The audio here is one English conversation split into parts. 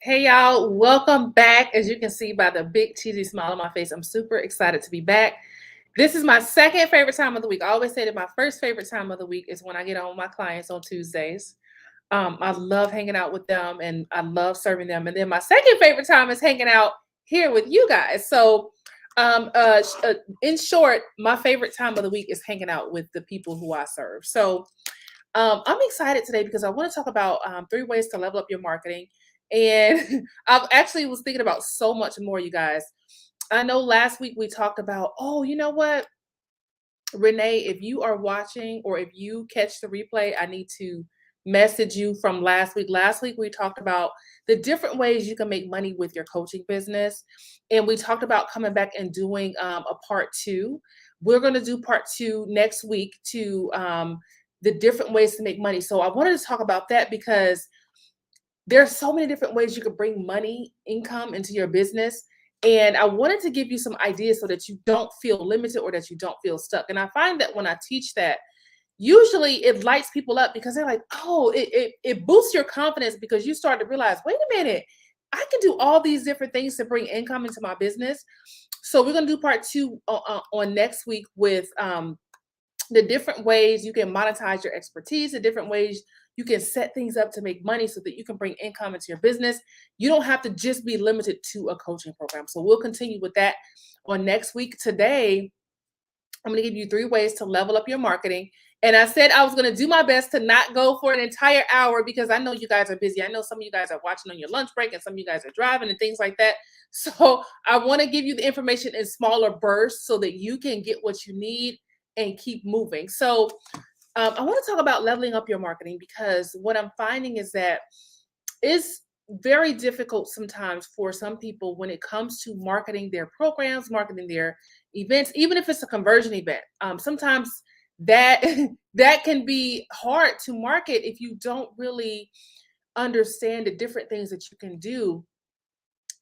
Hey y'all, welcome back. As you can see by the big cheesy smile on my face, I'm super excited to be back. This is my second favorite time of the week. I always say that my first favorite time of the week is when I get on with my clients on Tuesdays. I love hanging out with them and I love serving them. And then my second favorite time is hanging out here with you guys. So, in short, my favorite time of the week is hanging out with the people who I serve. So, I'm excited today because I want to talk about 3 ways to level up your marketing. And I actually was thinking about so much more, you guys. I know last week we talked about, oh, you know what, Renee, if you are watching or if you catch the replay, I need to message you from last week. Last week we talked about the different ways you can make money with your coaching business. And we talked about coming back and doing a part two. We're going to do part two next week to the different ways to make money. So I wanted to talk about that because there's so many different ways you can bring money, income into your business. And I wanted to give you some ideas so that you don't feel limited or that you don't feel stuck. And I find that when I teach that, usually it lights people up because they're like, oh, it boosts your confidence because you start to realize, wait a minute, I can do all these different things to bring income into my business. So we're going to do part two on next week with the different ways you can monetize your expertise, the different ways you can set things up to make money so that you can bring income into your business. You don't have to just be limited to a coaching program. So we'll continue with that on next week. Today, I'm going to give you 3 ways to level up your marketing. And I said I was going to do my best to not go for an entire hour because I know you guys are busy. I know some of you guys are watching on your lunch break and some of you guys are driving and things like that. So I want to give you the information in smaller bursts so that you can get what you need and keep moving. So I want to talk about leveling up your marketing because what I'm finding is that it's very difficult sometimes for some people when it comes to marketing their programs, marketing their events, even if it's a conversion event. Sometimes that that can be hard to market if you don't really understand the different things that you can do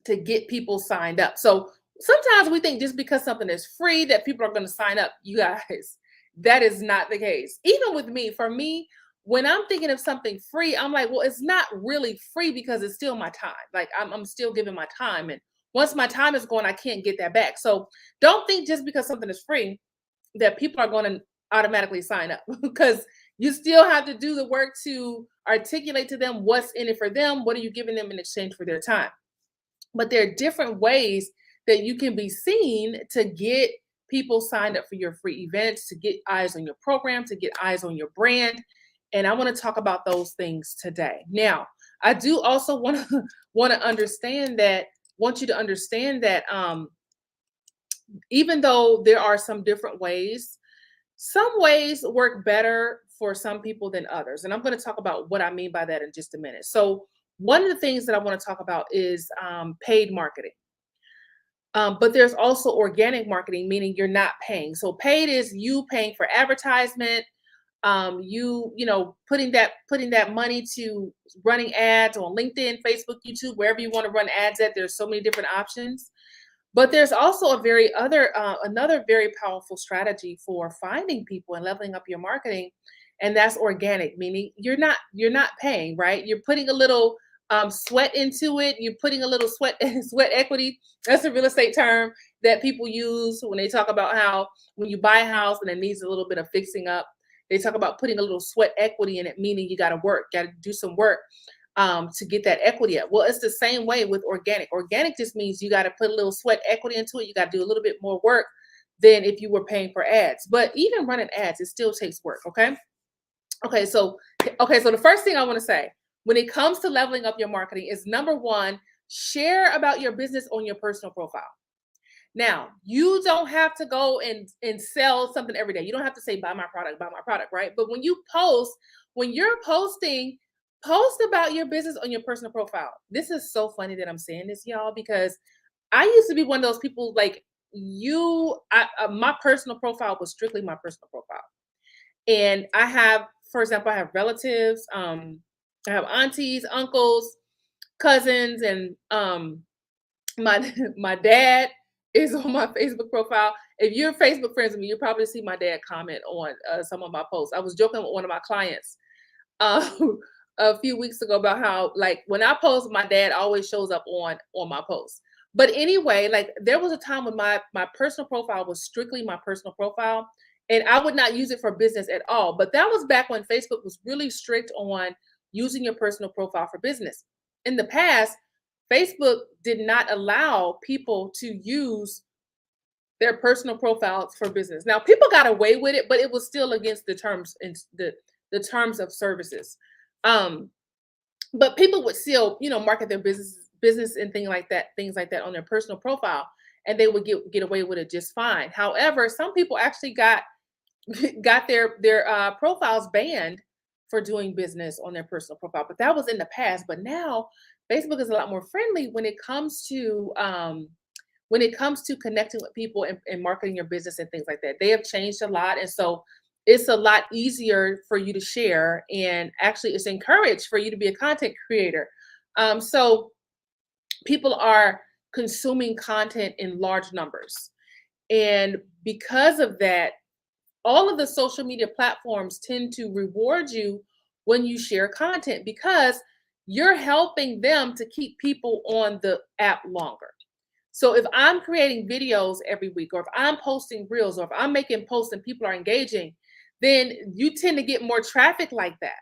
to get people signed up. So sometimes we think just because something is free that people are going to sign up. You guys, that is not the case. Even with me, for me, when I'm thinking of something free, I'm like, well, it's not really free because it's still my time. Like I'm still giving my time. And once my time is gone, I can't get that back. So don't think just because something is free that people are going to automatically sign up because you still have to do the work to articulate to them what's in it for them. What are you giving them in exchange for their time? But there are different ways that you can be seen to get people signed up for your free events, to get eyes on your program, to get eyes on your brand. And I want to talk about those things today. Now, I do also want to want to understand that want you to understand that even though there are some different ways, some ways work better for some people than others. And I'm going to talk about what I mean by that in just a minute. So, one of the things that I want to talk about is paid marketing. But there's also organic marketing, meaning you're not paying. So paid is you paying for advertisement, putting that money to running ads on LinkedIn, Facebook, YouTube, wherever you want to run ads at. There's so many different options. But there's also another very powerful strategy for finding people and leveling up your marketing, and that's organic, meaning you're not paying, right? You're putting a little sweat into it. You're putting a little sweat sweat equity. That's a real estate term that people use when they talk about how when you buy a house and it needs a little bit of fixing up. They talk about putting a little sweat equity in it, meaning you got to work, got to do some work to get that equity up. Well, it's the same way with organic. Organic just means you got to put a little sweat equity into it. You got to do a little bit more work than if you were paying for ads. But even running ads, it still takes work. Okay. Okay. So the first thing I want to say when it comes to leveling up your marketing is number one, share about your business on your personal profile. Now, you don't have to go and sell something every day. You don't have to say buy my product, right? But when you're posting, post about your business on your personal profile. This is so funny that I'm saying this, y'all, because I used to be one of those people like my personal profile was strictly my personal profile. And I have, for example, I have relatives, I have aunties, uncles, cousins, and my my dad is on my Facebook profile. If you're Facebook friends with me, you'll probably see my dad comment on some of my posts. I was joking with one of my clients. Um, a few weeks ago about how like when I post, my dad always shows up on my posts. But anyway, like there was a time when my personal profile was strictly my personal profile, and I would not use it for business at all. But that was back when Facebook was really strict on using your personal profile for business. In the past, Facebook did not allow people to use their personal profiles for business. Now, people got away with it, but it was still against the terms and the terms of services. Um, but people would still, market their business and things like that on their personal profile, and they would get away with it just fine. However, some people actually got got their profiles banned for doing business on their personal profile. But that was in the past. But now Facebook is a lot more friendly when it comes to connecting with people and marketing your business and things like that. They have changed a lot, and so it's a lot easier for you to share, and actually it's encouraged for you to be a content creator. So people are consuming content in large numbers, and because of that, all of the social media platforms tend to reward you when you share content, because you're helping them to keep people on the app longer. So if I'm creating videos every week, or if I'm posting reels, or if I'm making posts and people are engaging, then you tend to get more traffic like that,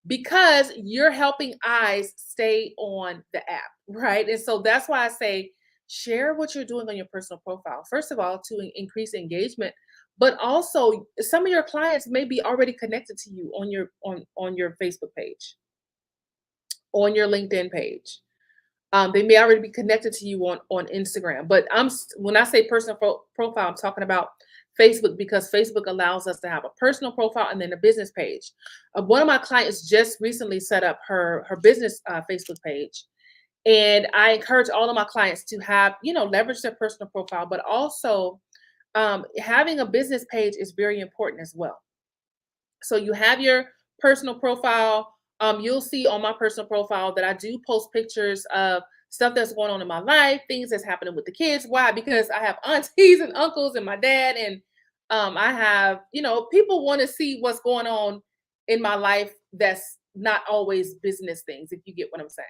because you're helping eyes stay on the app, right? And so that's why I say share what you're doing on your personal profile. First of all, to increase engagement, but also some of your clients may be already connected to you on your Facebook page, on your LinkedIn page. They may already be connected to you on Instagram. But when I say personal profile, I'm talking about Facebook, because Facebook allows us to have a personal profile and then a business page. One of my clients just recently set up her business Facebook page, and I encourage all of my clients to have, leverage their personal profile, but also having a business page is very important as well. So you have your personal profile. You'll see on my personal profile that I do post pictures of stuff that's going on in my life, things that's happening with the kids. Why? Because I have aunties and uncles and my dad, and I have, people want to see what's going on in my life that's not always business things, if you get what I'm saying.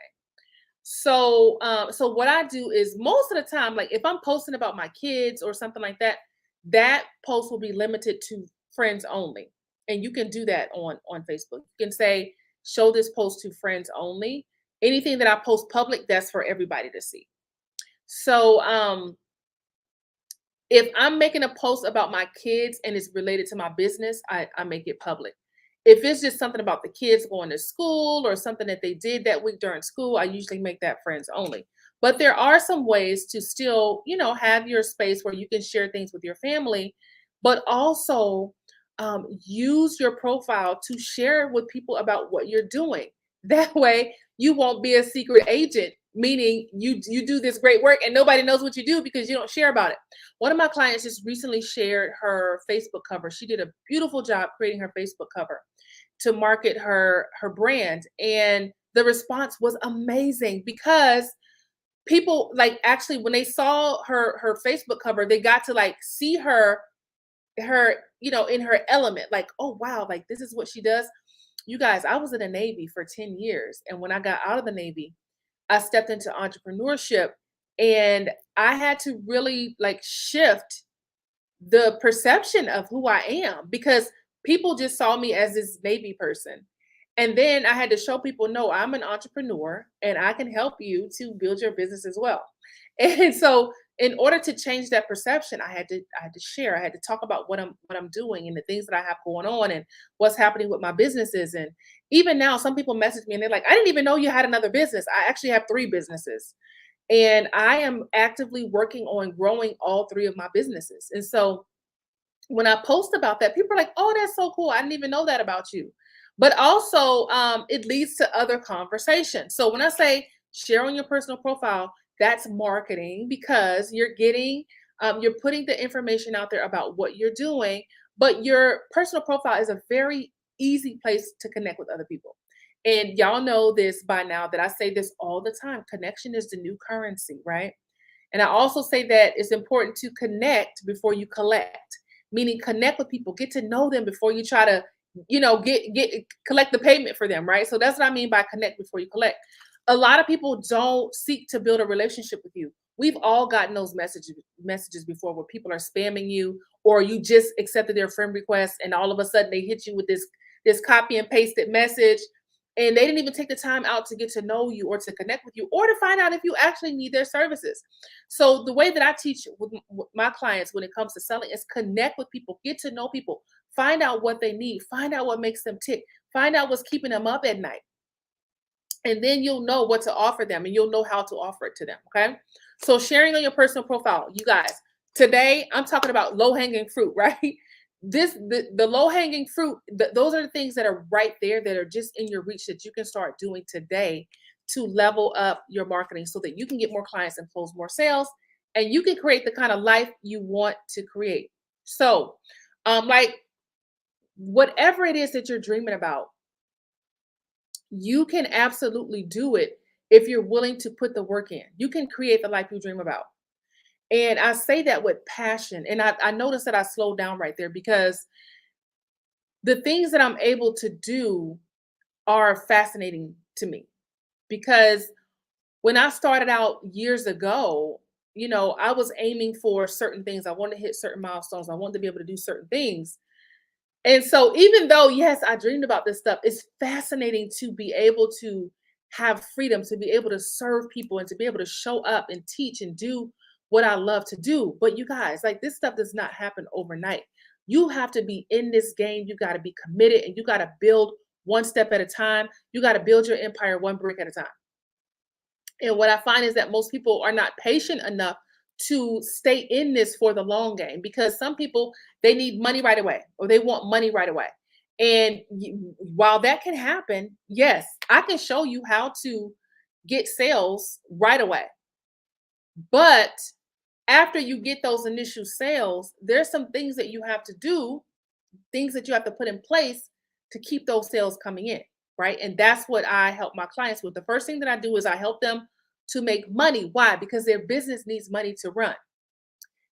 So what I do is most of the time, like if I'm posting about my kids or something like that, that post will be limited to friends only. And you can do that on Facebook. You can say, show this post to friends only. Anything that I post public, that's for everybody to see. So if I'm making a post about my kids and it's related to my business, I make it public. If it's just something about the kids going to school or something that they did that week during school, I usually make that friends only. But there are some ways to still, have your space where you can share things with your family, but also use your profile to share with people about what you're doing. That way, you won't be a secret agent, meaning you do this great work and nobody knows what you do because you don't share about it. One of my clients just recently shared her Facebook cover. She did a beautiful job creating her Facebook cover to market her brand, and the response was amazing, because people, like, actually when they saw her Facebook cover, they got to like see her in her element, like, oh wow, like this is what she does. You guys, I was in the Navy for 10 years, and when I got out of the Navy, I stepped into entrepreneurship, and I had to really like shift the perception of who I am, because people just saw me as this Navy person. And then I had to show people, no, I'm an entrepreneur and I can help you to build your business as well. And so in order to change that perception, I had to share, I had to talk about what I'm doing and the things that I have going on and what's happening with my businesses. And even now some people message me and they're like, I didn't even know you had another business. I actually have 3 businesses. And I am actively working on growing all 3 of my businesses. And so when I post about that, people are like, oh, that's so cool. I didn't even know that about you. But also, it leads to other conversations. So when I say share on your personal profile, that's marketing, because you're putting the information out there about what you're doing. But your personal profile is a very easy place to connect with other people. And y'all know this by now that I say this all the time: connection is the new currency, right? And I also say that it's important to connect before you collect, meaning connect with people, get to know them before you try to collect the payment for them, right? So that's what I mean by connect before you collect. A lot of people don't seek to build a relationship with you. We've all gotten those messages before where people are spamming you, or you just accepted their friend request and all of a sudden they hit you with this copy and pasted message, and they didn't even take the time out to get to know you or to connect with you or to find out if you actually need their services. So the way that I teach with my clients when it comes to selling is connect with people, get to know people, find out what they need, find out what makes them tick, find out what's keeping them up at night. And then you'll know what to offer them and you'll know how to offer it to them. Okay. So sharing on your personal profile, you guys, today I'm talking about low hanging fruit, right? The low hanging fruit, those are the things that are right there that are just in your reach that you can start doing today to level up your marketing so that you can get more clients and close more sales and you can create the kind of life you want to create. So, like whatever it is that you're dreaming about, you can absolutely do it if you're willing to put the work in. You can create the life you dream about. And I say that with passion. And I noticed that I slowed down right there because the things that I'm able to do are fascinating to me. Because when I started out years ago, I was aiming for certain things. I wanted to hit certain milestones. I wanted to be able to do certain things. And so even though, yes, I dreamed about this stuff, it's fascinating to be able to have freedom, to be able to serve people and to be able to show up and teach and do what I love to do. But you guys, like this stuff does not happen overnight. You have to be in this game. You got to be committed and you got to build one step at a time. You got to build your empire one brick at a time. And what I find is that most people are not patient enough to stay in this for the long game because some people they need money right away or they want money right away. And while that can happen, yes, I can show you how to get sales right away. But after you get those initial sales, there's some things that you have to do, things that you have to put in place to keep those sales coming in, right? And that's what I help my clients with. The first thing that I do is I help them to make money. Why? Because their business needs money to run.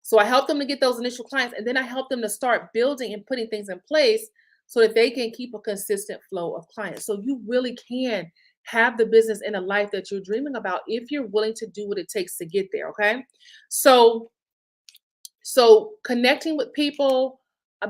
So I help them to get those initial clients and then I help them to start building and putting things in place so that they can keep a consistent flow of clients. So you really can have the business and a life that you're dreaming about if you're willing to do what it takes to get there, okay? So connecting with people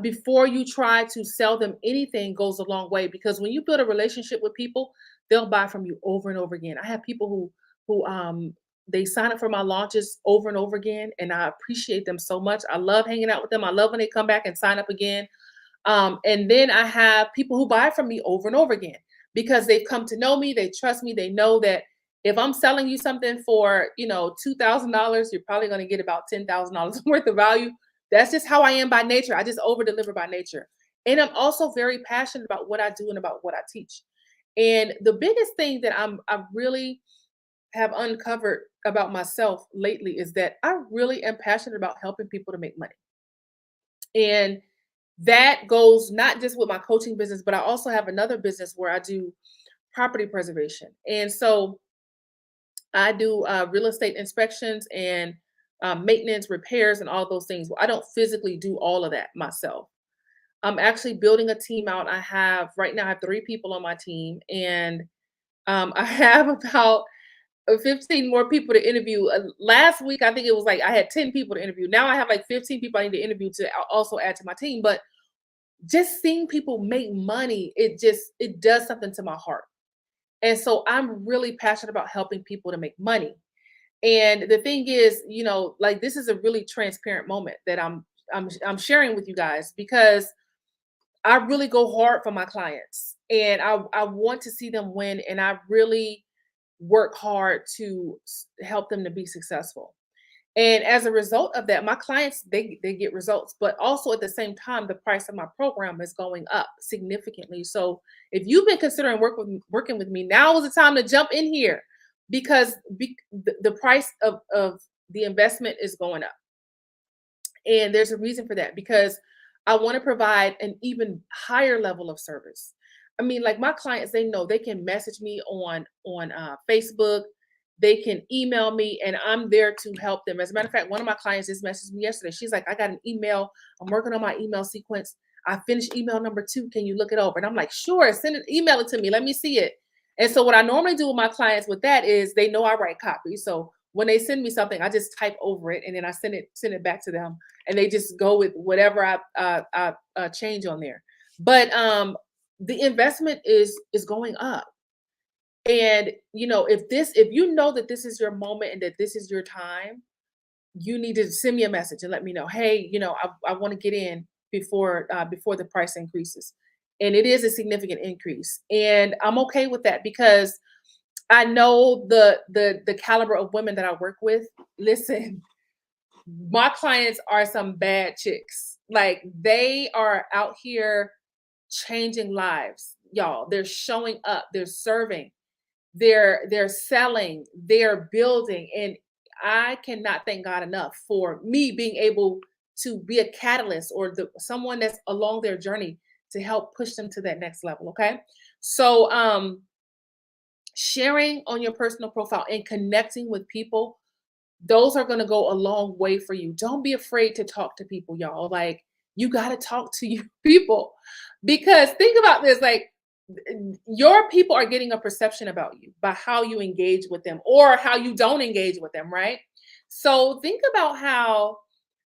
before you try to sell them anything goes a long way because when you build a relationship with people, they'll buy from you over and over again. I have people who they sign up for my launches over and over again, and I appreciate them so much. I love hanging out with them. I love when they come back and sign up again. And then I have people who buy from me over and over again because they've come to know me, they trust me, they know that if I'm selling you something for, $2,000, you're probably going to get about $10,000 worth of value. That's just how I am by nature. I just over deliver by nature. And I'm also very passionate about what I do and about what I teach. And the biggest thing that I really have uncovered about myself lately is that I really am passionate about helping people to make money. And that goes not just with my coaching business, but I also have another business where I do property preservation. And so I do real estate inspections and maintenance, repairs, and all those things. Well, I don't physically do all of that myself. I'm actually building a team out. Right now, I have 3 people on my team, and I have about 15 more people to interview. Last week, I think it was like I had 10 people to interview. Now I have like 15 people I need to interview to also add to my team. But just seeing people make money, it does something to my heart. And so I'm really passionate about helping people to make money. And the thing is, like this is a really transparent moment that I'm sharing with you guys because I really go hard for my clients and I want to see them win and I really work hard to help them to be successful. And as a result of that, my clients they get results, but also at the same time, the price of my program is going up significantly. So if you've been considering working with me, now is the time to jump in here because the price of the investment is going up. And there's a reason for that because I want to provide an even higher level of service. I mean, like my clients, they know they can message me on Facebook, they can email me, and I'm there to help them. As a matter of fact, one of my clients just messaged me yesterday. She's like, "I got an email. I'm working on my email sequence. I finished email number 2. Can you look it over? And I'm like, sure, send it, email it to me. Let me see it. And so what I normally do with my clients with that is they know I write copy. So when they send me something, I just type over it and then I send it back to them, and they just go with whatever I change on there. But the investment is going up. And if you know that this is your moment and that this is your time, you need to send me a message and let me know, hey, I want to get in before the price increases. And it is a significant increase. And I'm okay with that because I know the caliber of women that I work with. Listen, my clients are some bad chicks. Like, they are out here changing lives, y'all. They're showing up, they're serving, they're selling, they're building. And I cannot thank God enough for me being able to be a catalyst or someone that's along their journey to help push them to that next level. Okay. So sharing on your personal profile and connecting with people, those are going to go a long way for you. Don't be afraid to talk to people, y'all. Like, you got to talk to your people, because think about this, like, your people are getting a perception about you by how you engage with them or how you don't engage with them, right? So think about how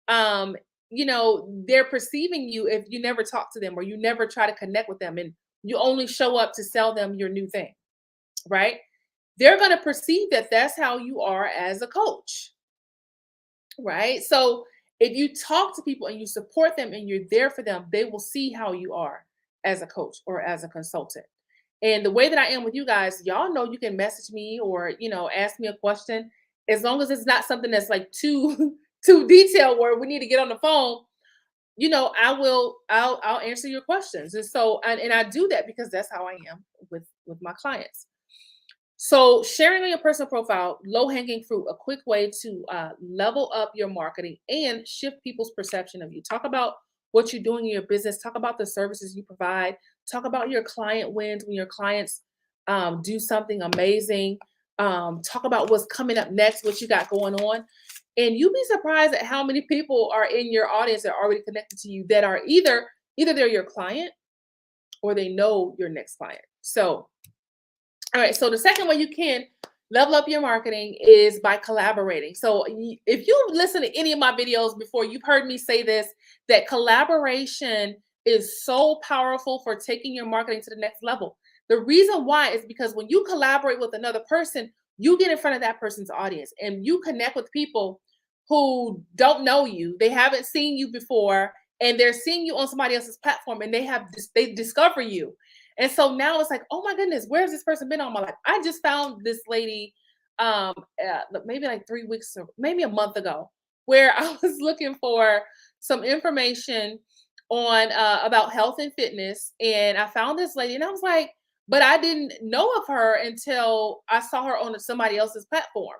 they're perceiving you if you never talk to them or you never try to connect with them and you only show up to sell them your new thing, right? They're going to perceive that that's how you are as a coach, right? So if you talk to people and you support them and you're there for them, they will see how you are as a coach or as a consultant. And the way that I am with you guys, y'all know you can message me or, ask me a question. As long as it's not something that's like too too detailed where we need to get on the phone, I'll answer your questions. And so and I do that because that's how I am with my clients. So sharing on your personal profile, low hanging fruit, a quick way to level up your marketing and shift people's perception of you. Talk about what you're doing in your business. Talk about the services you provide. Talk about your client wins when your clients do something amazing. Talk about what's coming up next, what you got going on. And you'd be surprised at how many people are in your audience that are already connected to you that are either they're your client or they know your next client. So all right. So the second way you can level up your marketing is by collaborating. So if you listen to any of my videos before, you've heard me say this, that collaboration is so powerful for taking your marketing to the next level. The reason why is because when you collaborate with another person, you get in front of that person's audience and you connect with people who don't know you. They haven't seen you before and they're seeing you on somebody else's platform and they discover you. And so now it's like, oh my goodness, where's this person been all my life? I just found this lady maybe like 3 weeks or maybe a month ago, where I was looking for some information on about health and fitness. And I found this lady and I was like, but I didn't know of her until I saw her on somebody else's platform.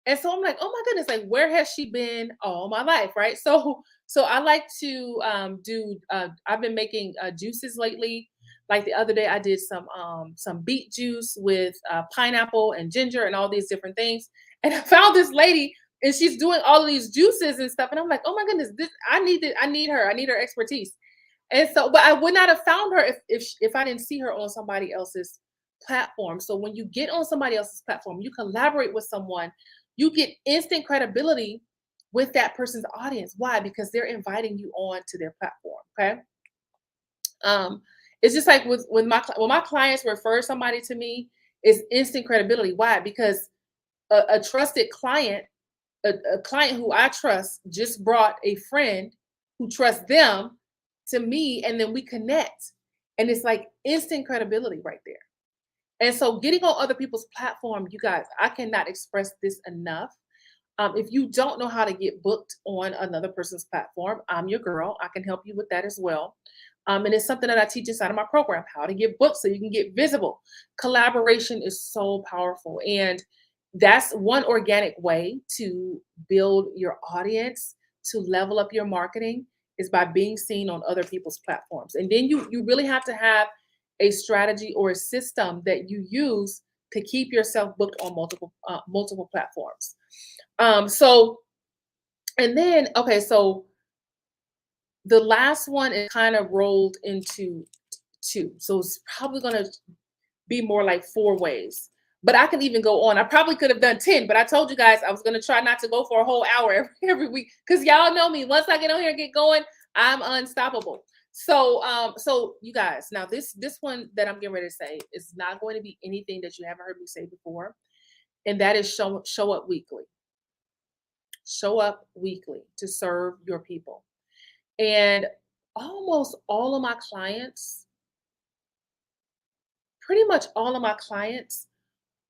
And so I'm like, oh my goodness, like, where has she been all my life, right? So I like to do. I've been making juices lately. Like the other day, I did some beet juice with pineapple and ginger and all these different things. And I found this lady, and she's doing all of these juices and stuff. And I'm like, oh my goodness, I need her. I need her expertise. And so, but I would not have found her if I didn't see her on somebody else's platform. So when you get on somebody else's platform, you collaborate with someone, you get instant credibility with that person's audience. Why? Because they're inviting you on to their platform. Okay. Um, it's just like when my clients refer somebody to me, it's instant credibility. Why? Because a trusted client, a client who I trust, just brought a friend who trusts them to me, and then we connect, and it's like instant credibility right there. And so getting on other people's platform, you guys, I cannot express this enough. If you don't know how to get booked on another person's platform, I'm your girl. I can help you with that as well. And it's something that I teach inside of my program, how to get booked so you can get visible. Collaboration is so powerful. And that's one organic way to build your audience, to level up your marketing, is by being seen on other people's platforms. And then you really have to have a strategy or a system that you use to keep yourself booked on multiple platforms. So and then okay, so The last one is kind of rolled into two. So it's probably going to be more like 4 ways. But I can even go on. I probably could have done 10, but I told you guys I was going to try not to go for a whole hour every week because y'all know me. Once I get on here and get going, I'm unstoppable. So you guys, now this one that I'm getting ready to say is not going to be anything that you haven't heard me say before, and that is show up weekly. Show up weekly to serve your people. And almost all of my clients, pretty much all of my clients,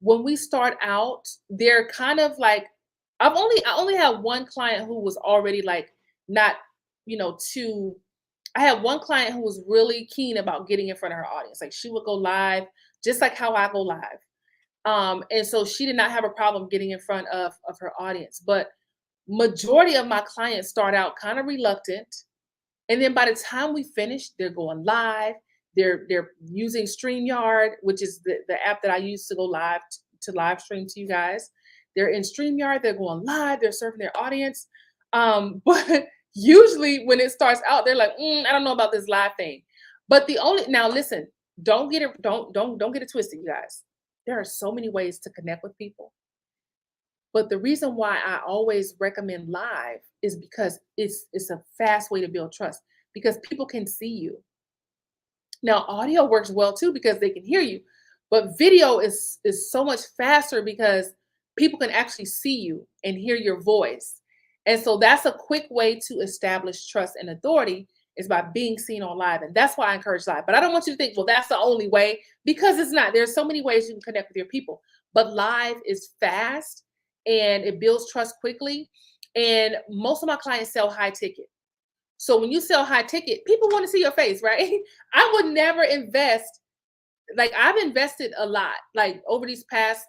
when we start out, they're kind of like I only have one client who was already like not, too. I had one client who was really keen about getting in front of her audience. Like she would go live, just like how I go live. And so she did not have a problem getting in front of her audience. But majority of my clients start out kind of reluctant. And then by the time we finish, they're going live. They're using StreamYard, which is the app that I use to go live to live stream to you guys. They're in StreamYard, they're going live, they're serving their audience. But usually when it starts out, they're like, I don't know about this live thing. But now listen, don't get it twisted, you guys. There are so many ways to connect with people. But the reason why I always recommend live is because it's a fast way to build trust because people can see you. Now, audio works well too because they can hear you, but video is so much faster because people can actually see you and hear your voice. And so that's a quick way to establish trust and authority is by being seen on live. And that's why I encourage live. But I don't want you to think, well, that's the only way because it's not. There's so many ways you can connect with your people. But live is fast and it builds trust quickly. And most of my clients sell high ticket. So when you sell high ticket, people want to see your face, right? I would never invest. Like I've invested a lot, like over these past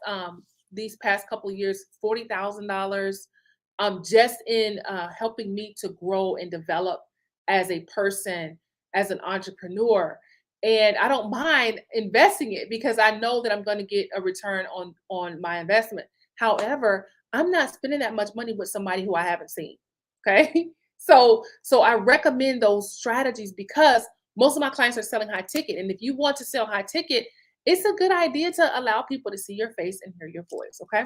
couple of years, $40,000, just in helping me to grow and develop as a person, as an entrepreneur. And I don't mind investing it because I know that I'm going to get a return on my investment. However, I'm not spending that much money with somebody who I haven't seen. Okay. So I recommend those strategies because most of my clients are selling high ticket. And if you want to sell high ticket, it's a good idea to allow people to see your face and hear your voice. Okay.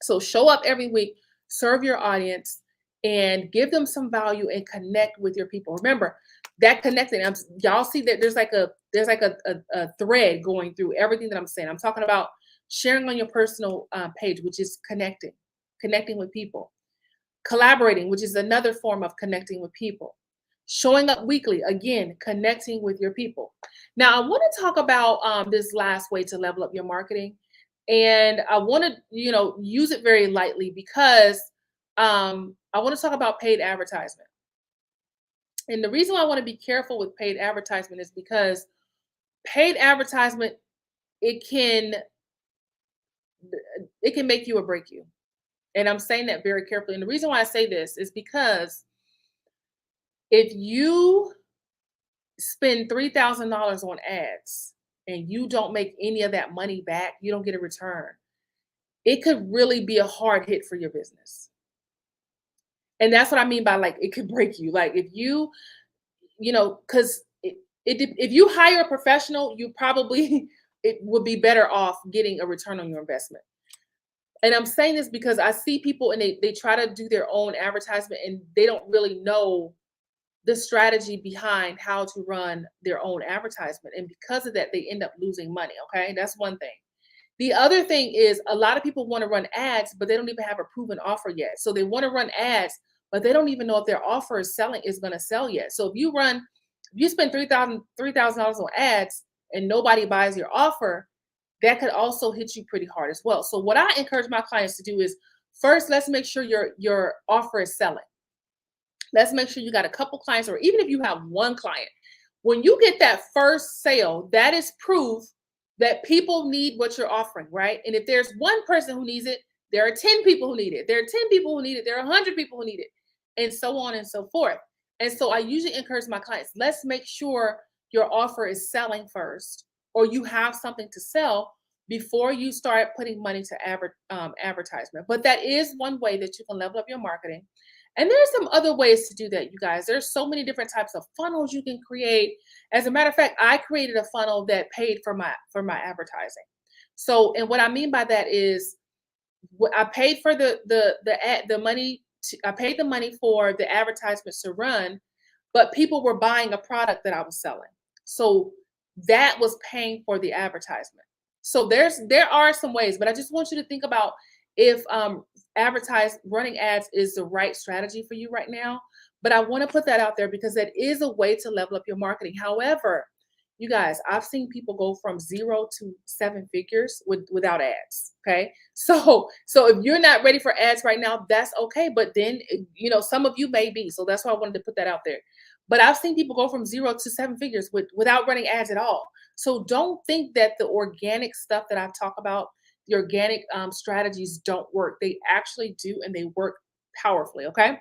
So show up every week, serve your audience, and give them some value and connect with your people. Remember that connecting. Y'all see that there's like a thread going through everything that I'm saying. I'm talking about sharing on your personal page, which is connecting with people. Collaborating, which is another form of connecting with people. Showing up weekly, again, connecting with your people. Now, I want to talk about this last way to level up your marketing. And I want to, use it very lightly because I want to talk about paid advertisement. And the reason why I want to be careful with paid advertisement is because paid advertisement, it can make you or break you. And I'm saying that very carefully. And the reason why I say this is because if you spend $3,000 on ads and you don't make any of that money back, you don't get a return. It could really be a hard hit for your business. And that's what I mean by like, it could break you. Like if you, because if you hire a professional, you probably, it would be better off getting a return on your investment. And I'm saying this because I see people and they try to do their own advertisement and they don't really know the strategy behind how to run their own advertisement. And because of that, they end up losing money. Okay. That's one thing. The other thing is a lot of people want to run ads, but they don't even have a proven offer yet. So they want to run ads, but they don't even know if their offer is going to sell yet. So if you spend $3,000 on ads and nobody buys your offer, that could also hit you pretty hard as well. So what I encourage my clients to do is first, let's make sure your offer is selling. Let's make sure you got a couple clients, or even if you have one client, when you get that first sale, that is proof that people need what you're offering, right? And if there's one person who needs it, there are 10 people who need it. There are 10 people who need it. There are 100 people who need it, and so on and so forth. And so I usually encourage my clients, let's make sure your offer is selling first, or you have something to sell before you start putting money to advertisement. But that is one way that you can level up your marketing. And there's some other ways to do that, you guys. There's so many different types of funnels you can create. As a matter of fact, I created a funnel that paid for my advertising. So, and what I mean by that is I paid for the money I paid the money for the advertisements to run, but people were buying a product that I was selling. So that was paying for the advertisement. So there are some ways, but I just want you to think about if advertise running ads is the right strategy for you right now. But I want to put that out there because that is a way to level up your marketing. However, you guys, I've seen people go from 0 to 7 figures without ads. Okay. So if you're not ready for ads right now, that's okay. But then some of you may be. So that's why I wanted to put that out there. But I've seen people go from 0 to 7 figures without running ads at all. So don't think that the organic stuff that I talk about, the organic strategies don't work. They actually do, and they work powerfully. Okay.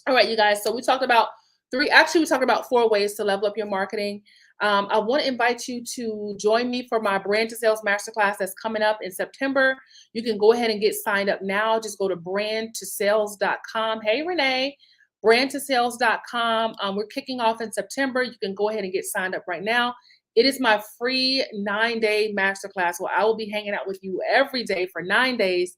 All right, you guys. So we talked about we talked about 4 ways to level up your marketing. I want to invite you to join me for my Brand to Sales Masterclass that's coming up in September. You can go ahead and get signed up now. Just go to brandtosales.com. Hey, Renee, brandtosales.com. We're kicking off in September. You can go ahead and get signed up right now. It is my free 9-day masterclass where I will be hanging out with you every day for 9 days,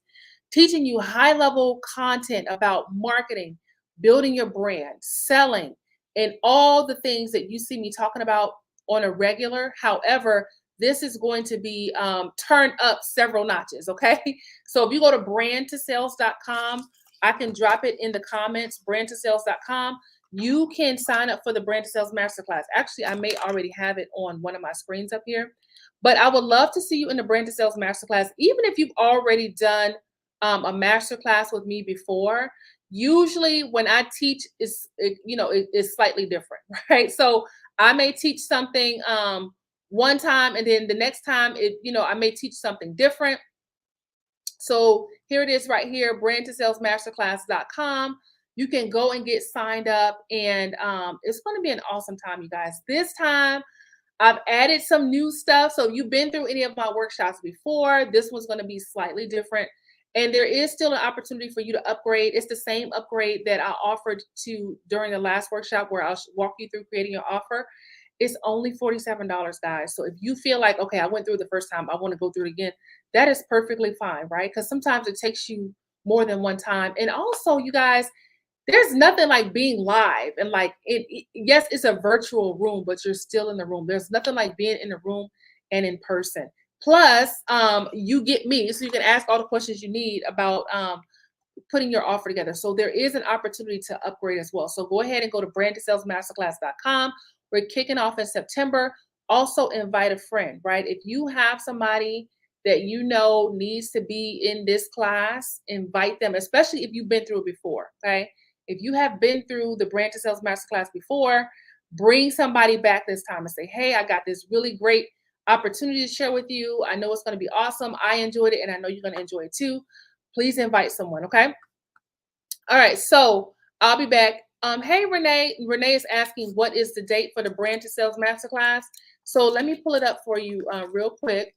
teaching you high-level content about marketing, building your brand, selling, and all the things that you see me talking about on a regular. However, this is going to be turned up several notches, okay? So if you go to brandtosales.com, I can drop it in the comments, brandtosales.com. You can sign up for the Brand to Sales Masterclass. Actually, I may already have it on one of my screens up here, but I would love to see you in the Brand to Sales Masterclass, even if you've already done a masterclass with me before. Usually when I teach it's slightly different, right? So I may teach something one time, and then the next time I may teach something different. So here it is right here, brandtosalesmasterclass.com. You can go and get signed up, and it's going to be an awesome time, you guys. This time I've added some new stuff. So if you've been through any of my workshops before, this one's going to be slightly different. And there is still an opportunity for you to upgrade. It's the same upgrade that I offered to during the last workshop where I'll walk you through creating your offer. It's only $47, guys. So if you feel like, okay, I went through it the first time, I want to go through it again, that is perfectly fine, right? Because sometimes it takes you more than one time. And also, you guys, there's nothing like being live and like yes, it's a virtual room, but you're still in the room. There's nothing like being in the room and in person. Plus, you get me, so you can ask all the questions you need about putting your offer together. So there is an opportunity to upgrade as well. So go ahead and go to brandtosalesmasterclass.com. We're kicking off in September. Also invite a friend, right? If you have somebody that you know needs to be in this class, invite them, especially if you've been through it before, okay? If you have been through the Brand to Sales Masterclass before, bring somebody back this time and say, hey, I got this really great opportunity to share with you. I know it's going to be awesome. I enjoyed it, and I know you're going to enjoy it too. Please invite someone, okay? All right, so I'll be back. Hey, Renee. Renee is asking, what is the date for the Brand to Sales Masterclass? So let me pull it up for you real quick.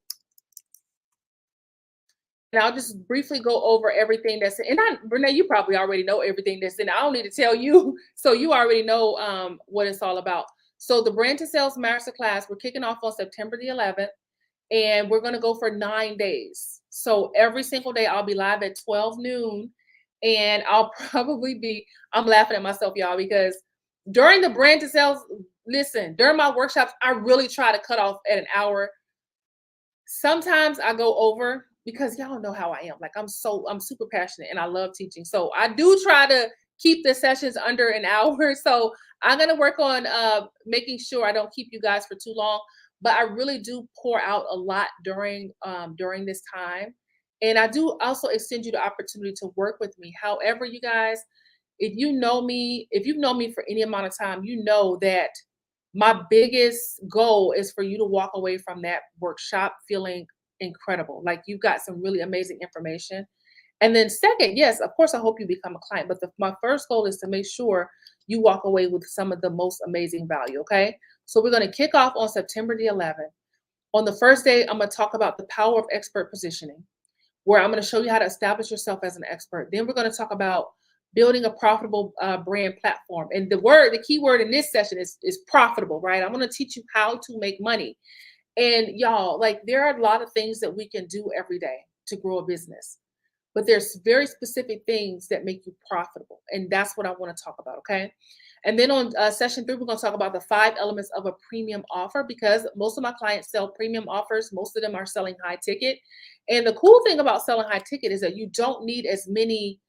And I'll just briefly go over everything that's in. And Renee, you probably already know everything that's in. I don't need to tell you. So you already know what it's all about. So the Brand to Sales Masterclass, we're kicking off on September the 11th. And we're going to go for 9 days. So every single day I'll be live at 12 noon. And I'll probably I'm laughing at myself, y'all, because during the Brand to Sales, during my workshops, I really try to cut off at an hour. Sometimes I go over because y'all know how I am. Like I'm super passionate and I love teaching. So I do try to keep the sessions under an hour. So I'm going to work on making sure I don't keep you guys for too long, but I really do pour out a lot during this time. And I do also extend you the opportunity to work with me. However, you guys, if you've known me for any amount of time, you know that my biggest goal is for you to walk away from that workshop feeling incredible. Like you've got some really amazing information. And then second, yes, of course, I hope you become a client. But my first goal is to make sure you walk away with some of the most amazing value. Okay. So we're going to kick off on September the 11th. On the first day, I'm going to talk about the power of expert positioning, where I'm going to show you how to establish yourself as an expert. Then we're going to talk about building a profitable brand platform. And the key word in this session is profitable, right? I'm going to teach you how to make money. And y'all, like there are a lot of things that we can do every day to grow a business, but there's very specific things that make you profitable. And that's what I want to talk about. Okay. And then on session 3, we're going to talk about the 5 elements of a premium offer, because most of my clients sell premium offers. Most of them are selling high ticket. And the cool thing about selling high ticket is that you don't need as many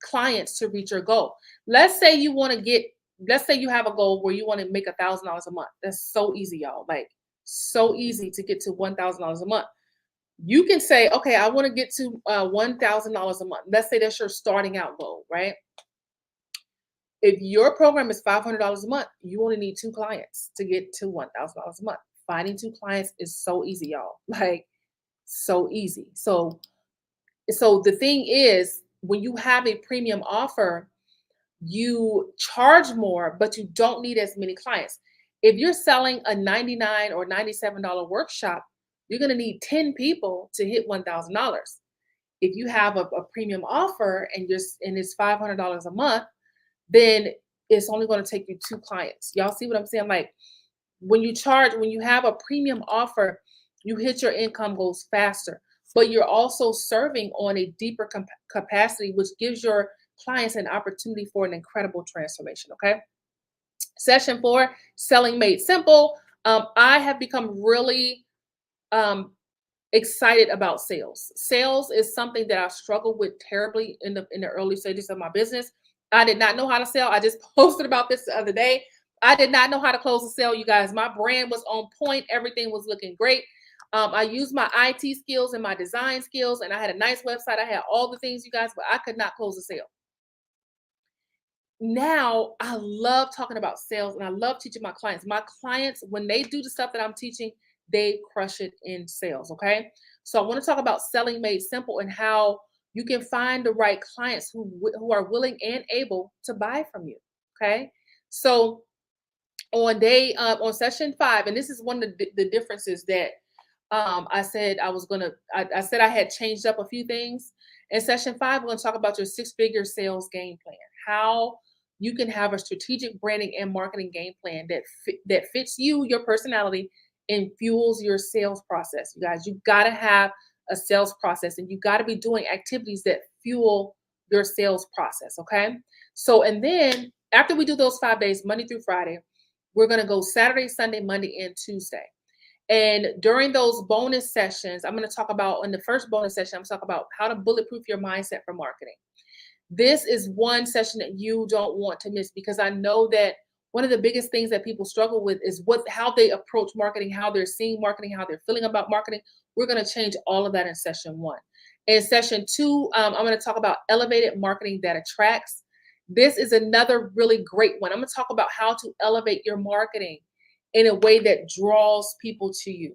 clients to reach your goal. Let's say you want to get, let's say you have a goal where you want to make $1,000 a month. That's so easy, y'all. Like so easy to get to $1,000 a month. You can say, okay, I want to get to $1,000 a month. Let's say that's your starting out goal, right? If your program is $500 a month, you only need 2 clients to get to $1,000 a month. Finding 2 clients is so easy, y'all. Like so easy. So the thing is, when you have a premium offer, you charge more, but you don't need as many clients. If you're selling a $99 or $97 workshop, you're going to need 10 people to hit $1,000. If you have a premium offer and it's $500 a month, then it's only going to take you 2 clients. Y'all see what I'm saying? Like when you have a premium offer, you hit your income goals faster, but you're also serving on a deeper capacity, which gives your clients an opportunity for an incredible transformation. Okay. Session 4, selling made simple. I have become really excited about sales. Sales is something that I struggled with terribly in the early stages of my business. I did not know how to sell. I just posted about this the other day. I did not know how to close a sale, you guys. My brand was on point. Everything was looking great. I used my IT skills and my design skills, and I had a nice website. I had all the things, you guys, but I could not close a sale. Now I love talking about sales and I love teaching my clients. My clients, when they do the stuff that I'm teaching, they crush it in sales. Okay. So I want to talk about selling made simple and how you can find the right clients who are willing and able to buy from you. Okay. So on session 5, and this is one of the differences that I said I said I had changed up a few things. In session 5, we're going to talk about your 6-figure sales game plan. How you can have a strategic branding and marketing game plan that fits you, your personality, and fuels your sales process. You guys, you got to have a sales process, and you got to be doing activities that fuel your sales process. Okay. So, and then after we do those 5 days, Monday through Friday, we're going to go Saturday, Sunday, Monday, and Tuesday. And during those bonus sessions, I'm going to talk about, in the first bonus session, I'm talking about how to bulletproof your mindset for marketing. This is one session that you don't want to miss, because I know that one of the biggest things that people struggle with is how they approach marketing, how they're seeing marketing, how they're feeling about marketing. We're going to change all of that in session 1. In session 2, I'm going to talk about elevated marketing that attracts. This is another really great one. I'm going to talk about how to elevate your marketing in a way that draws people to you.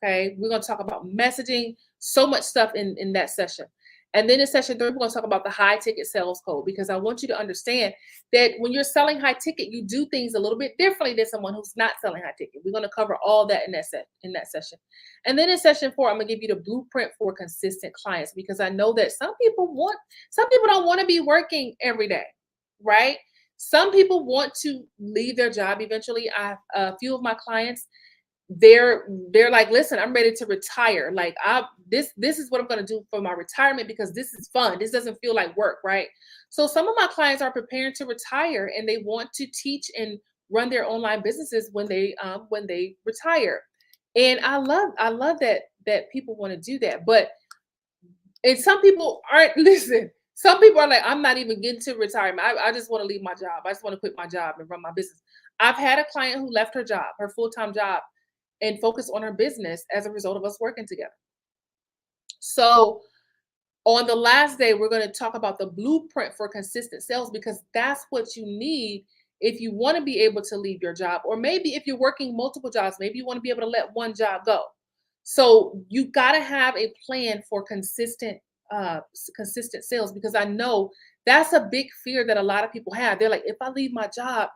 Okay. We're going to talk about messaging, so much stuff in that session. And then in session 3, we're going to talk about the high ticket sales code, because I want you to understand that when you're selling high ticket, you do things a little bit differently than someone who's not selling high ticket. We're going to cover all that in that session. And then in session 4, I'm going to give you the blueprint for consistent clients, because I know that some people don't want to be working every day, right? Some people want to leave their job eventually. I have a few of my clients, they're like, listen, I'm ready to retire. Like this is what I'm going to do for my retirement, because this is fun. This doesn't feel like work, right? So some of my clients are preparing to retire, and they want to teach and run their online businesses when they retire. And I love that people want to do that. But and some people aren't listen. Some people are like, I'm not even getting to retirement. I just want to leave my job. I just want to quit my job and run my business. I've had a client who left her job, her full-time job, and focused on her business as a result of us working together. So on the last day, we're going to talk about the blueprint for consistent sales, because that's what you need if you want to be able to leave your job. Or maybe if you're working multiple jobs, maybe you want to be able to let one job go. So you got to have a plan for consistent sales, because I know that's a big fear that a lot of people have. They're like, if I leave my job,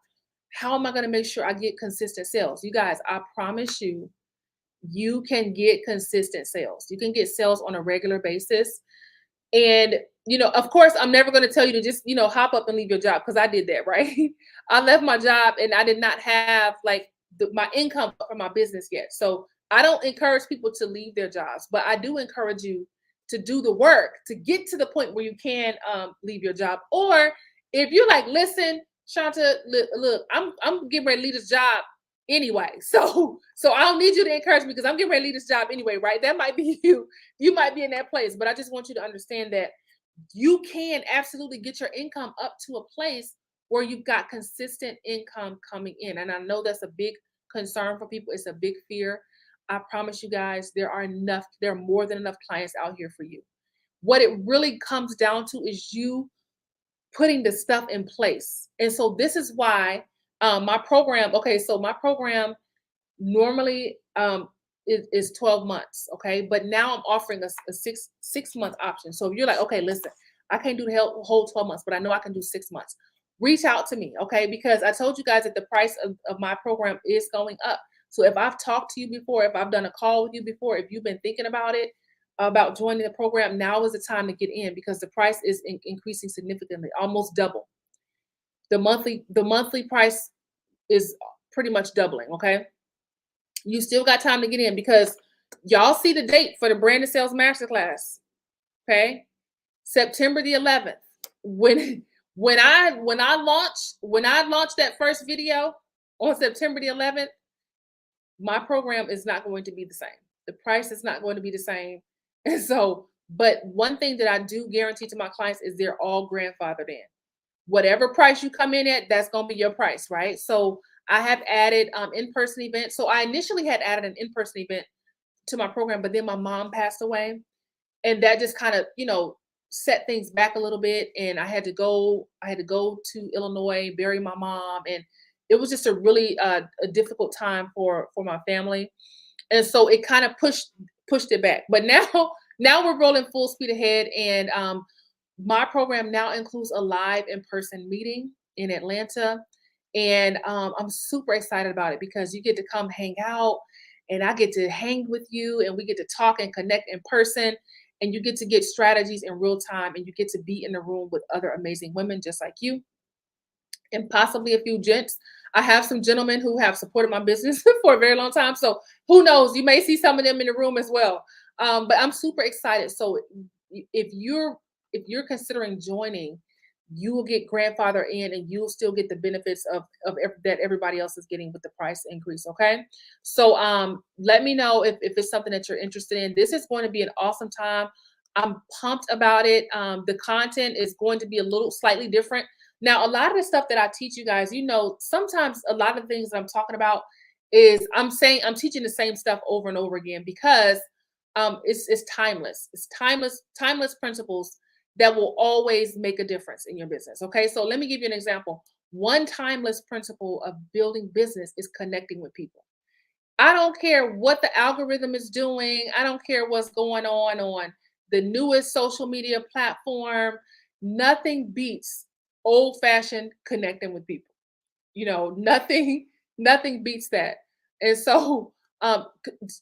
how am I going to make sure I get consistent sales? You guys, I promise you can get consistent sales. You can get sales on a regular basis. And, of course, I'm never going to tell you to just, hop up and leave your job, because I did that, right? I left my job and I did not have like my income from my business yet. So I don't encourage people to leave their jobs, but I do encourage you to do the work to get to the point where you can leave your job. Or if you're like, listen, Shanta, look, I'm getting ready to leave this job anyway. So I don't need you to encourage me, because I'm getting ready to leave this job anyway, right? That might be you. You might be in that place, but I just want you to understand that you can absolutely get your income up to a place where you've got consistent income coming in. And I know that's a big concern for people. It's a big fear. I promise you guys, there are more than enough clients out here for you. What it really comes down to is you putting the stuff in place. And so this is why my program, okay, so my program normally is 12 months, okay? But now I'm offering a six month option. So if you're like, okay, listen, I can't do the whole 12 months, but I know I can do 6 months. Reach out to me, okay? Because I told you guys that the price of my program is going up. So if I've talked to you before, if I've done a call with you before, if you've been thinking about it, about joining the program, now is the time to get in, because the price is increasing significantly, almost double. The monthly price is pretty much doubling, okay? You still got time to get in, because y'all see the date for the Branded Sales Masterclass. Okay. September the 11th. When I launched that first video on September the 11th, my program is not going to be the same. The price is not going to be the same. And so, but one thing that I do guarantee to my clients is they're all grandfathered in. Whatever price you come in at, that's going to be your price, right? So I have added in-person events. So I initially had added an in-person event to my program, but then my mom passed away, and that just kind of, set things back a little bit. And I had to go to Illinois, bury my mom, and it was just a really a difficult time for my family. And so it kind of pushed it back. But now now we're rolling full speed ahead, and my program now includes a live in-person meeting in Atlanta. And I'm super excited about it, because you get to come hang out, and I get to hang with you, and we get to talk and connect in person, and you get to get strategies in real time, and you get to be in the room with other amazing women just like you, and possibly a few gents. I have some gentlemen who have supported my business for a very long time. So who knows? You may see some of them in the room as well. But I'm super excited. So if you're considering joining, you will get grandfather in, and you'll still get the benefits that everybody else is getting with the price increase. Okay. So let me know if it's something that you're interested in. This is going to be an awesome time. I'm pumped about it. The content is going to be a little slightly different. Now, a lot of the stuff that I teach you guys, sometimes a lot of things that I'm talking about is I'm teaching the same stuff over and over again, because it's timeless. It's timeless principles that will always make a difference in your business. Okay, so let me give you an example. One timeless principle of building business is connecting with people. I don't care what the algorithm is doing. I don't care what's going on the newest social media platform. Nothing beats old-fashioned connecting with people. Nothing nothing beats that. And so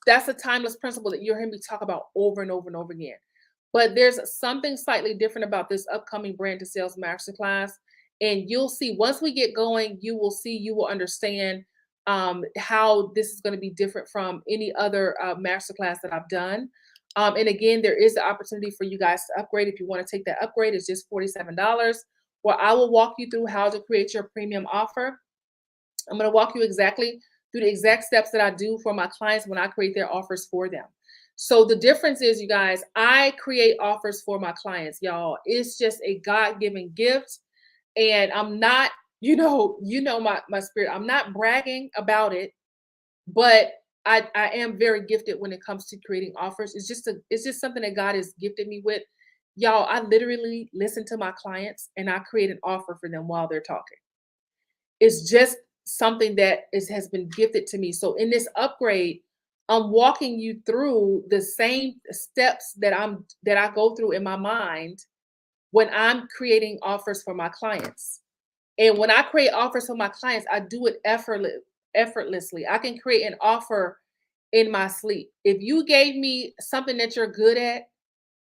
that's a timeless principle that you're hearing me talk about over and over and over again. But there's something slightly different about this upcoming Brand to Sales Masterclass. And you'll see, once we get going, you will understand how this is going to be different from any other masterclass that I've done. And again, there is the opportunity for you guys to upgrade. If you want to take that upgrade, it's just $47, where I will walk you through how to create your premium offer. I'm going to walk you exactly through the exact steps that I do for my clients when I create their offers for them. So the difference is, you guys, I create offers for my clients, y'all. It's just a God-given gift. And I'm not, my spirit. I'm not bragging about it, but I am very gifted when it comes to creating offers. It's just something that God has gifted me with. Y'all, I literally listen to my clients, and I create an offer for them while they're talking. It's just something that has been gifted to me. So in this upgrade, I'm walking you through the same steps that I go through in my mind when I'm creating offers for my clients. And when I create offers for my clients, I do it effortlessly. I can create an offer in my sleep. If you gave me something that you're good at,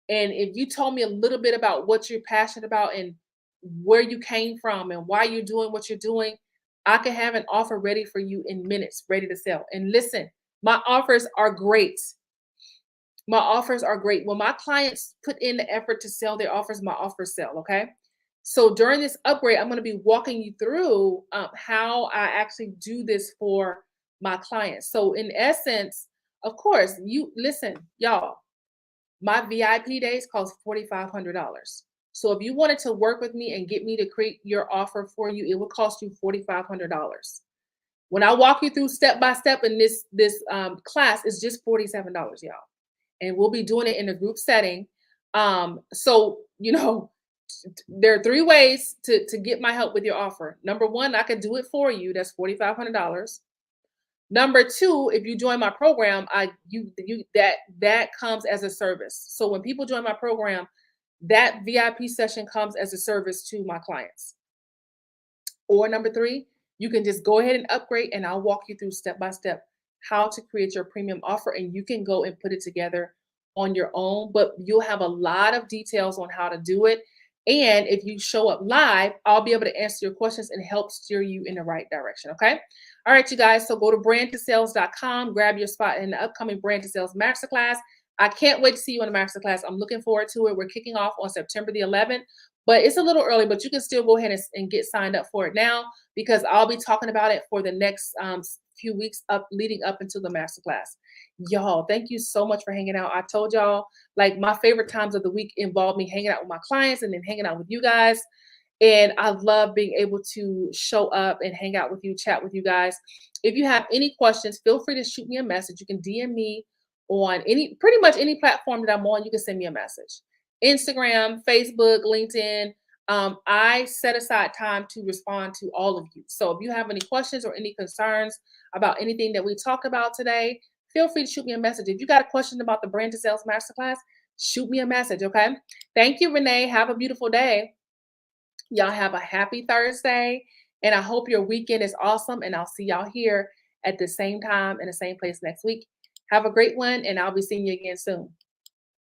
And if you told me a little bit about what you're passionate about and where you came from and why you're doing what you're doing, I could have an offer ready for you in minutes, ready to sell. And listen, my offers are great. My offers are great. When my clients put in the effort to sell their offers, my offers sell. Okay. So during this upgrade, I'm going to be walking you through how I actually do this for my clients. So, in essence, of course, you listen, y'all, my VIP days cost $4,500. So, if you wanted to work with me and get me to create your offer for you, it would cost you $4,500. When I walk you through step by step in this class, it's just $47, y'all, and we'll be doing it in a group setting. So there are three ways to get my help with your offer. Number one, I could do it for you. That's $4,500. Number two, if you join my program, that comes as a service. So when people join my program, that VIP session comes as a service to my clients. Or number three, you can just go ahead and upgrade, and I'll walk you through step by step how to create your premium offer, and you can go and put it together on your own. But you'll have a lot of details on how to do it. And if you show up live, I'll be able to answer your questions and help steer you in the right direction. Okay. All right, you guys. So go to brandtosales.com, grab your spot in the upcoming Brand to Sales Masterclass. I can't wait to see you in the masterclass. I'm looking forward to it. We're kicking off on September the 11th, but it's a little early, but you can still go ahead and get signed up for it now, because I'll be talking about it for the next few weeks up leading up into the masterclass. Y'all, thank you so much for hanging out. I told y'all, like, my favorite times of the week involve me hanging out with my clients and then hanging out with you guys. And I love being able to show up and hang out with you, chat with you guys. If you have any questions, feel free to shoot me a message. You can DM me on pretty much any platform that I'm on. You can send me a message. Instagram, Facebook, LinkedIn. I set aside time to respond to all of you. So if you have any questions or any concerns about anything that we talked about today, feel free to shoot me a message. If you got a question about the Brand to Sales Masterclass, shoot me a message, okay? Thank you, Renee. Have a beautiful day. Y'all have a happy Thursday, and I hope your weekend is awesome, and I'll see y'all here at the same time in the same place next week. Have a great one, and I'll be seeing you again soon.